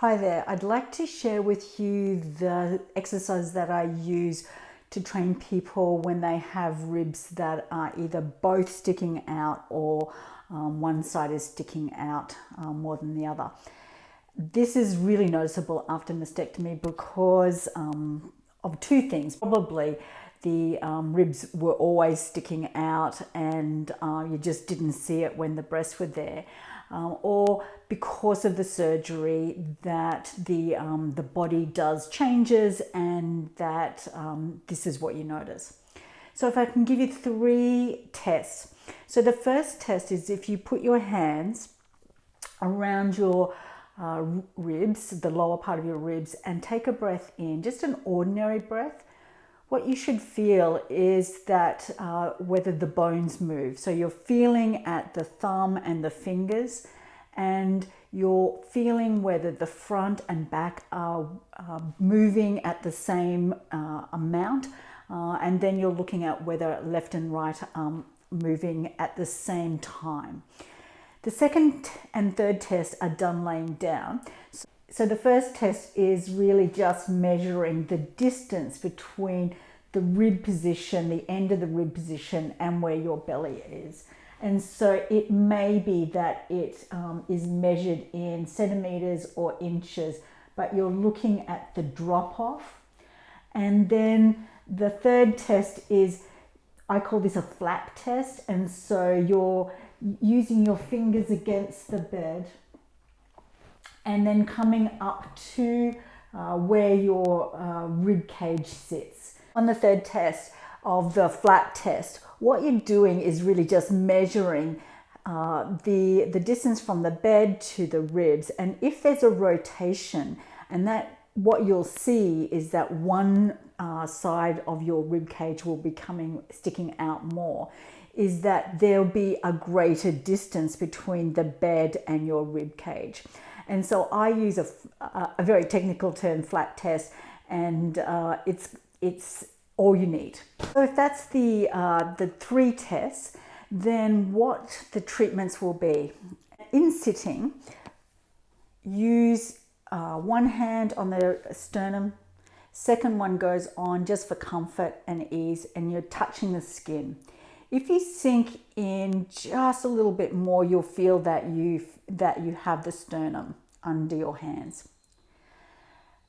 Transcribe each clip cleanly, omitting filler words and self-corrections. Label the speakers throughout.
Speaker 1: Hi there, I'd like to share with you the exercise that I use to train people when they have ribs that are either both sticking out or one side is sticking out more than the other. This is really noticeable after mastectomy because of two things. Probably the ribs were always sticking out and you just didn't see it when the breasts were there. Or because of the surgery that the body does changes and that this is what you notice. So if I can give you 3 tests. So the first test is if you put your hands around your ribs, the lower part of your ribs, and take a breath in, just an ordinary breath. What you should feel is that whether the bones move. So you're feeling at the thumb and the fingers, and you're feeling whether the front and back are moving at the same amount, and then you're looking at whether left and right are moving at the same time. The second and third tests are done laying down. So the first test is really just measuring the distance between the rib position, the end of the rib position, and where your belly is. And so it may be that it is measured in centimeters or inches, but you're looking at the drop off. And then the third test is, I call this a flap test. And so you're using your fingers against the bed and then coming up to where your rib cage sits. On the third test of the flap test, what you're doing is really just measuring the distance from the bed to the ribs. And if there's a rotation, and that what you'll see is that one side of your rib cage will be sticking out more, is that there'll be a greater distance between the bed and your rib cage. And so I use a very technical term, flap test, and it's all you need. So if that's the 3 tests, then what the treatments will be. In sitting, use one hand on the sternum, second one goes on just for comfort and ease, and you're touching the skin. If you sink in just a little bit more, you'll feel that you have the sternum under your hands.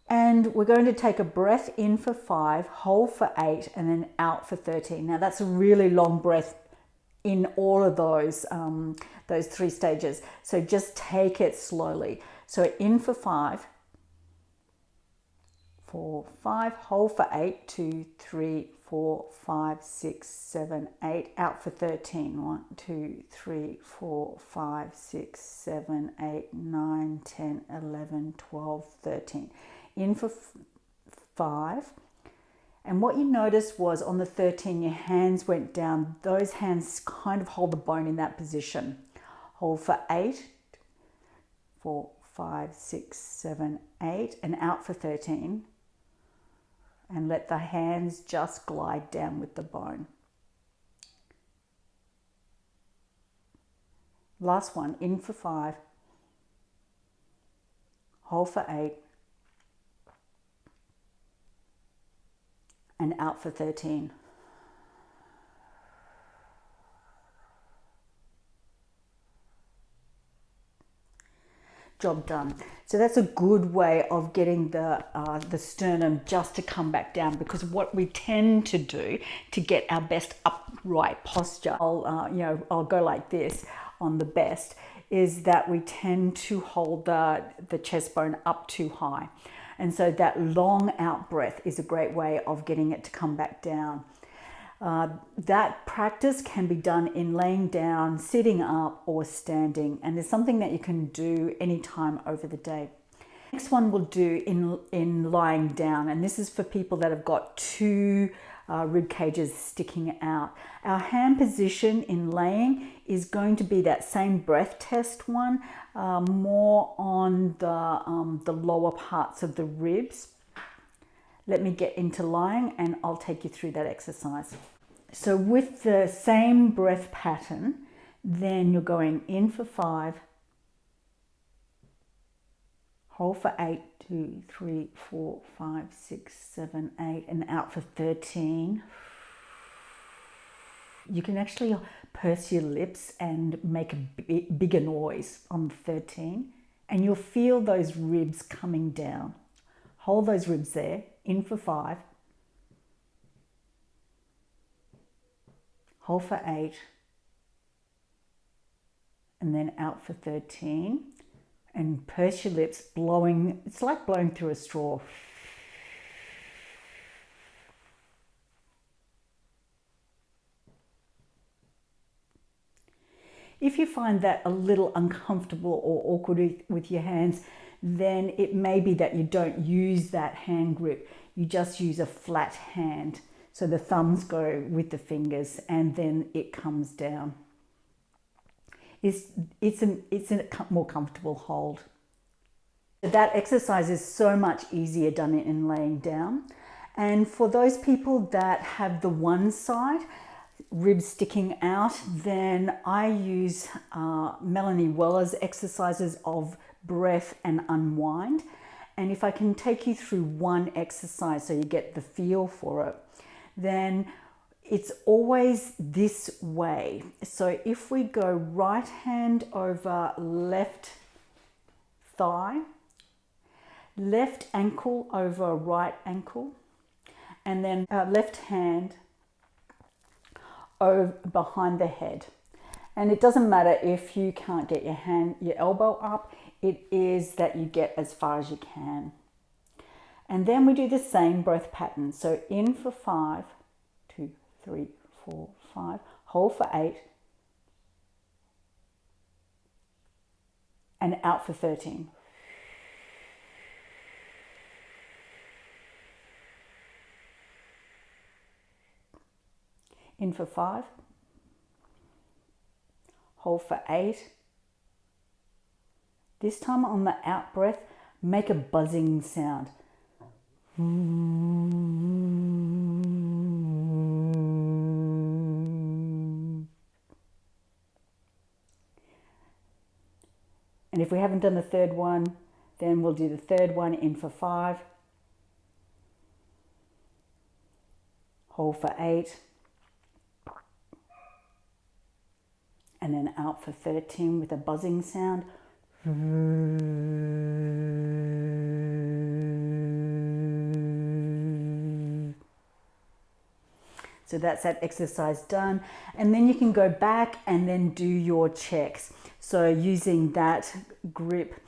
Speaker 1: And we're going to take a breath in for 5, hold for 8, and then out for 13. Now that's a really long breath in all of those 3 stages. So just take it slowly. So in for 5, 4, 5, hold for 8, 2, 3, 4, 5, 6, 7, 8, out for 13. 1, 2, 3, 4, 5, 6, 7, 8, 9, 10, 11, 12, 13. In for 5. And what you noticed was on the 13, your hands went down. Those hands kind of hold the bone in that position. Hold for 8, 4, 5, 6, 7, 8, and out for 13. And let the hands just glide down with the bone. Last one, in for 5, hold for 8, and out for 13. Job done. So that's a good way of getting the sternum just to come back down, because what we tend to do to get our best upright posture, I'll go like this on the best, is that we tend to hold the chest bone up too high. And so that long out breath is a great way of getting it to come back down. That practice can be done in laying down, sitting up, or standing, and there's something that you can do anytime over the day. Next one we'll do in lying down, and this is for people that have got 2 rib cages sticking out. Our hand position in laying is going to be that same breath test one, more on the lower parts of the ribs. Let me get into lying and I'll take you through that exercise. So with the same breath pattern, then you're going in for 5, Hold for 8, 2, 3, 4, 5, 6, 7, 8, and out for 13. You can actually purse your lips and make a bigger noise on 13, and you'll feel those ribs coming down. Hold those ribs there, in for 5. Hold for 8, and then out for 13. And purse your lips, blowing, it's like blowing through a straw. If you find that a little uncomfortable or awkward with your hands, then it may be that you don't use that hand grip. You just use a flat hand. So the thumbs go with the fingers and then it comes down. It's a more comfortable hold. That exercise is so much easier done in laying down. And for those people that have the one side, ribs sticking out, then I use Melanie Weller's exercises of breath and unwind. And if I can take you through one exercise so you get the feel for it, then it's always this way. So if we go right hand over left thigh, left ankle over right ankle, and then left hand over behind the head. And it doesn't matter if you can't get your elbow up, it is that you get as far as you can. And then we do the same breath pattern. So in for 5, 2, 3, 4, 5, hold for 8, and out for 13. In for 5, hold for 8. This time on the out breath, make a buzzing sound. And if we haven't done the third one, then we'll do the third one in for 5, hold for 8, and then out for 13 with a buzzing sound. So that's that exercise done. And then you can go back and then do your checks. So using that grip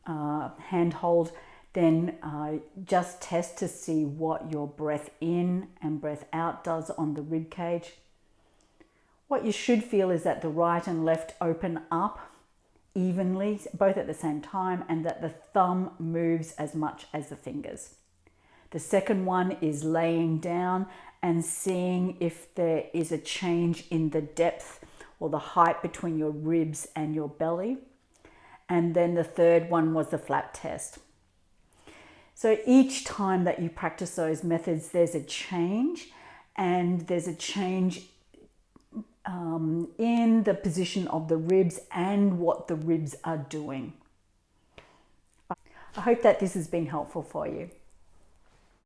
Speaker 1: handhold, then just test to see what your breath in and breath out does on the rib cage. What you should feel is that the right and left open up evenly, both at the same time, and that the thumb moves as much as the fingers. The second one is laying down and seeing if there is a change in the depth or the height between your ribs and your belly. And then the third one was the flap test. So each time that you practice those methods, there's a change, and there's a change in the position of the ribs and what the ribs are doing. I hope that this has been helpful for you.